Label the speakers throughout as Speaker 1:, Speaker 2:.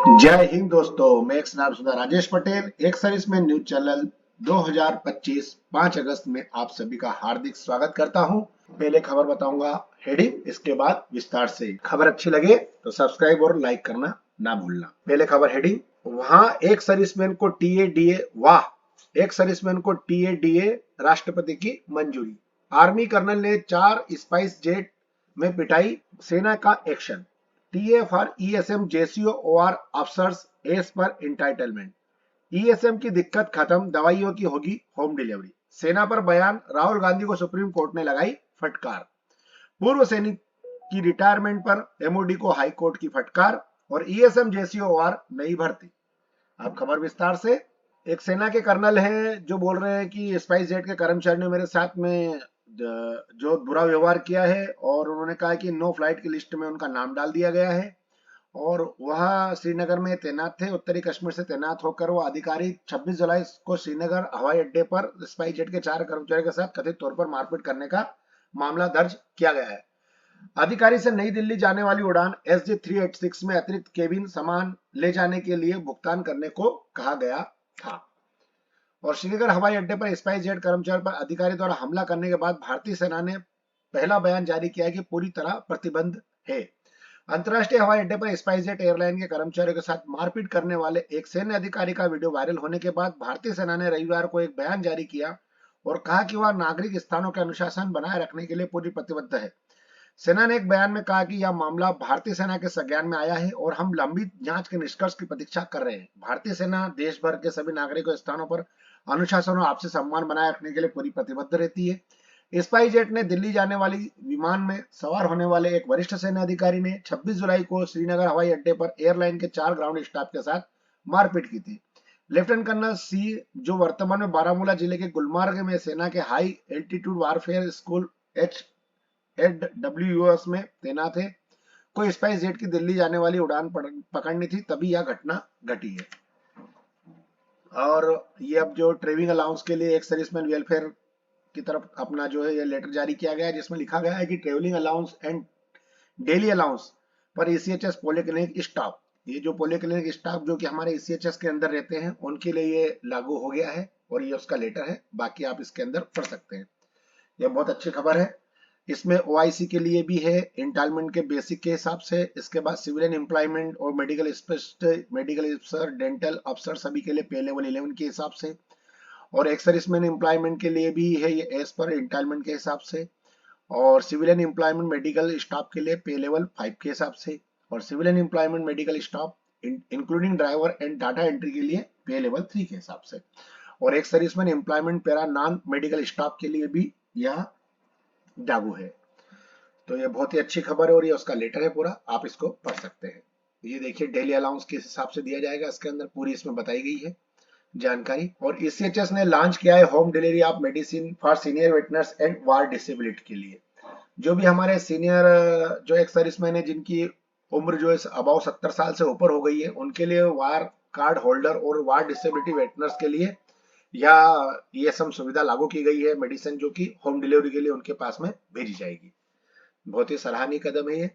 Speaker 1: जय हिंद दोस्तों, मैं एक नाम सुधा राजेश पटेल एक सर्विसमैन न्यूज चैनल 2025 5 अगस्त में आप सभी का हार्दिक स्वागत करता हूं। पहले खबर बताऊंगा हेडिंग, इसके बाद विस्तार से। खबर अच्छी लगे तो सब्सक्राइब और लाइक करना ना भूलना। पहले खबर हेडिंग, वहां एक सर्विसमैन को टीएडीए, वाह, एक सर्विसमैन को टीएडीए राष्ट्रपति की मंजूरी। आर्मी कर्नल ने 4 स्पाइस जेट में पिटाई, सेना का action. TA for ESM JCO और अफसर्स एस पर इंटाइटलमेंट। ईएसएम की दिक्कत खत्म, दवाइयों की होगी होम डिलीवरी। सेना पर बयान, राहुल गांधी को सुप्रीम कोर्ट ने लगाई फटकार। पूर्व सैनिक की रिटायरमेंट पर एमओडी को हाई कोर्ट की फटकार। और ईएसएम जेसीओ और नई भर्ती। अब खबर विस्तार से। एक सेना के कर्नल हैं जो बोल रहे हैं कि स्पाइस जेट के कर्मचारियों ने मेरे साथ में जो बुरा व्यवहार किया है, और उन्होंने कहा कि नो फ्लाइट की लिस्ट में उनका नाम डाल दिया गया है। और वह श्रीनगर में तैनात थे, उत्तरी कश्मीर से तैनात होकर वो अधिकारी 26 जुलाई को श्रीनगर हवाई अड्डे पर स्पाइस जेट के 4 कर्मचारियों के साथ कथित तौर पर मारपीट करने का मामला दर्ज किया गया है। अधिकारी से नई दिल्ली जाने वाली उड़ान SG 386 में अतिरिक्त केबिन सामान ले जाने के लिए भुगतान करने को कहा गया था। और श्रीनगर हवाई अड्डे पर स्पाइस जेट कर्मचारी पर अधिकारी द्वारा हमला करने के बाद भारतीय सेना ने पहला बयान जारी किया है कि पूरी तरह प्रतिबंध है। अंतर्राष्ट्रीय हवाई अड्डे पर स्पाइस जेट एयरलाइन के कर्मचारियों के साथ मारपीट करने वाले एक सैन्य अधिकारी का वीडियो वायरल होने के बाद भारतीय सेना ने रविवार को एक बयान जारी किया और कहा कि वह नागरिक स्थानों के अनुशासन बनाए रखने के लिए पूरी प्रतिबद्ध है। सेना ने एक बयान में कहा कि यह मामला भारतीय सेना के संज्ञान में आया है और हम लंबी जांच के निष्कर्ष की प्रतीक्षा कर रहे हैं। भारतीय सेना देश भर के सभी नागरिकों स्थानों पर अनुशासन और आपसी सम्मान बनाए रखने के लिए पूरी प्रतिबद्ध रहती है। स्पाइस जेट ने दिल्ली जाने वाली विमान में सवार होने वाले एक वरिष्ठ सैन्य अधिकारी ने 26 जुलाई को श्रीनगर हवाई अड्डे पर एयरलाइन के 4 ग्राउंड स्टाफ के साथ मारपीट की थी। लेफ्टिनेंट कर्नल सी, जो वर्तमान में बारामूला जिले के गुलमर्ग में सेना के high altitude warfare school HAWS में तैनात है, को स्पाइस जेट की दिल्ली जाने वाली उड़ान पकड़नी थी, तभी यह घटना घटी है। और ये अब जो ट्रेविंग अलाउंस के लिए एक सर्विसमैन वेलफेयर की तरफ अपना जो है ये लेटर जारी किया गया है, जिसमें लिखा गया है कि travelling allowance and daily allowance पर ईसीएचएस पॉलीक्लिनिक स्टाफ, ये जो पॉलीक्लिनिक स्टाफ जो कि हमारे ईसीएचएस के अंदर रहते हैं, उनके लिए ये लागू हो गया है और ये उसका लेटर है। बाकी आप इसके अंदर पढ़ सकते हैं। ये बहुत अच्छी खबर है। इसमें ओआईसी के लिए भी है, इंटालमेंट के बेसिक के हिसाब से। इसके बाद सिविलियन एम्प्लॉयमेंट और मेडिकल स्पेशलिस्ट, मेडिकल अफसर, डेंटल अफसर सभी के लिए पे लेवल 11 के हिसाब से। और एक सर्विसमैन एम्प्लॉयमेंट के लिए भी है ये एज पर इंटालमेंट के हिसाब से। और सिविलियन एम्प्लॉयमेंट मेडिकल स्टाफ के लिए पे लेवल 5 के हिसाब से। और civilian employment medical staff including driver and data entry के लिए पे लेवल 3 के हिसाब से। और एक serviceman employment para non medical staff के लिए भी यह लागू है। तो ये बहुत ही अच्छी खबर है और ये उसका लेटर है पूरा, आप इसको पढ़ सकते हैं। ये देखिए डेली अलाउंस किस हिसाब से दिया जाएगा, इसके अंदर पूरी इसमें बताई गई है जानकारी। और ईसीएचएस ने लॉन्च किया है home delivery of medicine for senior veterans and war disability के लिए। जो भी हमारे सीनियर जो एक सर्विसमैन है जिनकी उम्र जो है अबाउ 70 साल से ऊपर हो गई है, उनके लिए वार कार्ड होल्डर और वार डिसेबिलिटी वेटनर्स के लिए या ये सब सुविधा लागू की गई है, मेडिसिन जो कि होम डिलीवरी के लिए उनके पास में भेजी जाएगी। बहुत ही सराहनीय कदम है ये।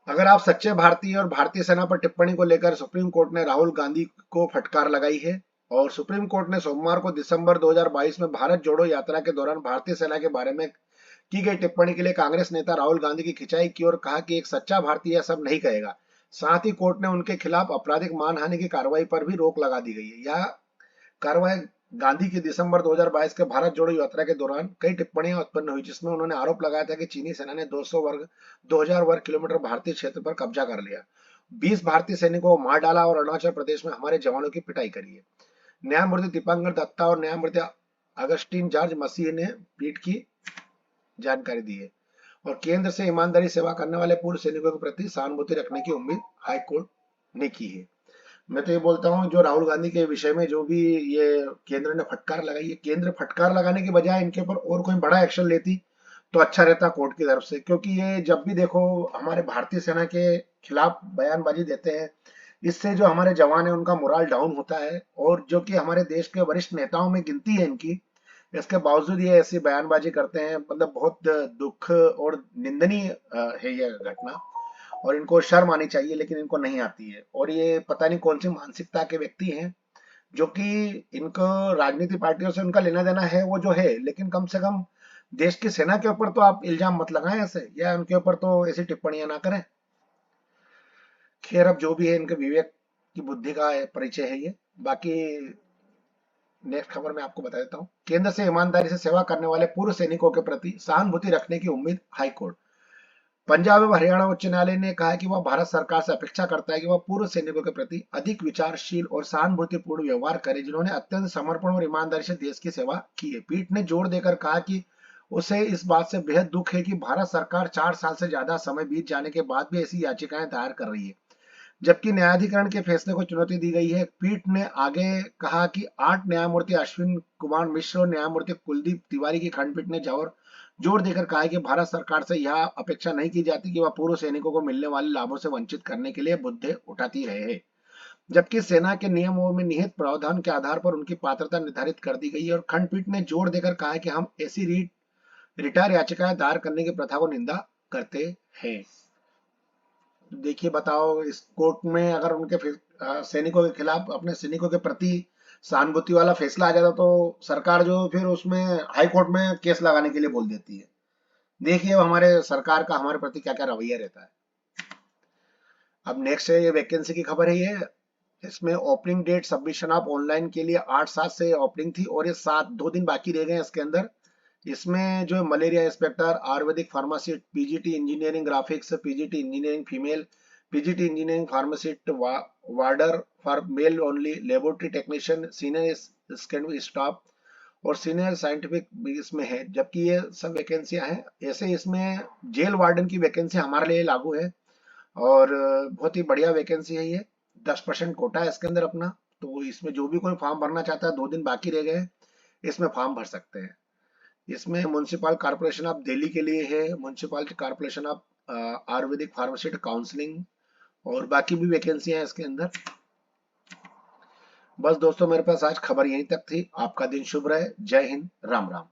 Speaker 1: अगर आप सच्चे भारतीय और भारतीय सेना पर टिप्पणी को लेकर सुप्रीम कोर्ट ने राहुल गांधी को फटकार लगाई है। और सुप्रीम कोर्ट ने सोमवार को दिसंबर 2022 में भारत जोड़ो यात्रा के दौरान भारतीय सेना के बारे में की गई टिप्पणी के लिए कांग्रेस नेता राहुल गांधी की खिंचाई की और कहा कि एक सच्चा भारतीय सब नहीं कहेगा। साथ ही कोर्ट ने उनके खिलाफ आपराधिक मानहानि की कार्रवाई पर भी रोक लगा दी गई है। यह कार्रवाई गांधी की दिसंबर 2022 के भारत जोड़ो यात्रा के दौरान कई टिप्पणियां उत्पन्न हुई, जिसमें उन्होंने आरोप लगाया था कि चीनी सेना ने 2000 वर्ग किलोमीटर भारतीय क्षेत्र पर कब्जा कर लिया, 20 भारतीय सैनिकों को मार डाला और अरुणाचल प्रदेश में हमारे जवानों की पिटाई करी है। न्यायमूर्ति दीपांकर दत्ता और न्यायमूर्ति अगस्टिन जॉर्ज मसीह ने पीठ की जानकारी दी है। और केंद्र से ईमानदारी सेवा करने वाले पूर्व सैनिकों के प्रति सहानुभूति रखने की उम्मीद हाईकोर्ट ने की है। मैं तो ये बोलता हूँ जो राहुल गांधी के विषय में जो भी ये केंद्र ने फटकार लगाई है, केंद्र फटकार लगाने के बजाय इनके ऊपर और कोई बड़ा एक्शन लेती तो अच्छा रहता कोर्ट की तरफ से। क्योंकि ये जब भी देखो हमारे भारतीय सेना के खिलाफ बयानबाजी देते हैं, इससे जो हमारे जवान है उनका मोरल डाउन होता है। और जो कि हमारे देश के वरिष्ठ नेताओं में गिनती है इनकी, इसके बावजूद ये ऐसी बयानबाजी करते हैं, मतलब बहुत दुख और निंदनीय है यह घटना। और इनको शर्म आनी चाहिए, लेकिन इनको नहीं आती है। और ये पता नहीं कौन सी मानसिकता के व्यक्ति हैं जो कि इनको राजनीति पार्टियों से उनका लेना देना है वो जो है, लेकिन कम से कम देश की सेना के ऊपर तो आप इल्जाम मत लगाएं ऐसे, या उनके ऊपर तो ऐसी टिप्पणियां ना करें। खैर, अब जो भी है, इनके विवेक की बुद्धि का परिचय है ये। बाकी नेक्स्ट खबर मैं आपको बता देता हूँ। केंद्र से ईमानदारी से सेवा करने वाले पूर्व सैनिकों के प्रति सहानुभूति रखने की उम्मीद, हाईकोर्ट। पंजाब एवं हरियाणा उच्च न्यायालय ने कहा है कि वह भारत सरकार से अपेक्षा करता है कि वह पूर्व सैनिकों के प्रति अधिक विचारशील और सहानुभूतिपूर्ण व्यवहार करे, जिन्होंने अत्यंत समर्पण और ईमानदारी से देश की सेवा की है। पीठ ने जोर देकर कहा कि उसे इस बात से बेहद दुख है कि भारत सरकार 4 साल से ज्यादा समय बीत जाने के बाद भी ऐसी याचिकाएं दायर कर रही है, जबकि न्यायाधिकरण के फैसले को चुनौती दी गई है। पीठ ने आगे कहा कि 8 न्यायमूर्ति अश्विन कुमार मिश्र और न्यायमूर्ति कुलदीप तिवारी की खंडपीठ ने जोर देकर कहा है कि भारत सरकार से यह अपेक्षा नहीं की जाती कि वह पूर्व सैनिकों को मिलने वाले लाभों से वंचित करने के लिए मुद्दे उठाती रहे है, जबकि सेना के नियमों में निहित प्रावधान के आधार पर उनकी पात्रता निर्धारित कर दी गई है। और खंडपीठ ने जोर देकर कहा है कि हम ऐसी रिटायर याचिकाएं दायर करने की प्रथा को निंदा करते हैं। देखिए, बताओ, इस कोर्ट में अगर उनके सैनिकों के खिलाफ, अपने सैनिकों के प्रति सहानुभूति वाला फैसला आ जाता तो सरकार जो फिर उसमें हाई कोर्ट में केस लगाने के लिए बोल देती है। देखिए, अब हमारे सरकार का हमारे प्रति क्या क्या रवैया रहता है। अब नेक्स्ट है, ये वैकेंसी की खबर है ये। इसमें opening date submission of online के लिए 8/7 से ओपनिंग थी, और ये 2 दिन बाकी रह गए इसके अंदर। इसमें जो malaria inspector, Ayurvedic pharmacist, PGT engineering graphics, PGT engineering female, PGT engineering pharmacist, warder for male only, laboratory technician, senior secondary staff और सीनियर साइंटिफिक इसमें है, जबकि ये सब वैकेंसियां हैं। ऐसे इसमें जेल वार्डन की वैकेंसी हमारे लिए लागू है, और बहुत ही बढ़िया वैकेंसी है ये। 10% कोटा है इसके अंदर अपना। तो इसमें जो भी कोई फॉर्म भरना चाहता है, 2 दिन बाकी रह गए, इसमें फॉर्म भर सकते हैं। इसमें म्युनिसिपल कॉर्पोरेशन ऑफ दिल्ली के लिए है, municipal corporation of Ayurvedic pharmacist counselling, और बाकी भी वैकेंसी है इसके अंदर। बस दोस्तों, मेरे पास आज खबर यहीं तक थी। आपका दिन शुभ रहे। जय हिंद, राम राम।